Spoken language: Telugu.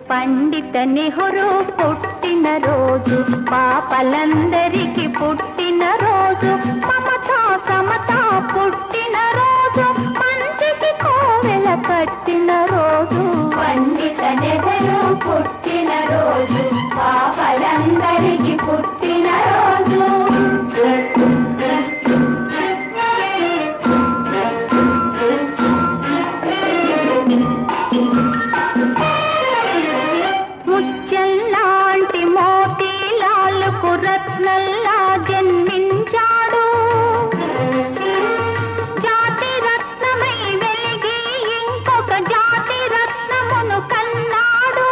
పండిత నెహ్రూ పుట్టిన రోజు, పాపలందరికీ పుట్టిన రోజు, మమతా సమతా పుట్టిన రోజు, మంచికి కోవెల కట్టిన రోజు. పండిత నెహ్రూ పుట్టిన రోజు, పాపలందరికీ పుట్టిన రోజు. ముత్యంలాంటి మోతీలాలకు రత్నల్లా జన్మించాడు, జాతి రత్నమై వెలిగి ఇంకొక జాతి రత్నమును కన్నాడు.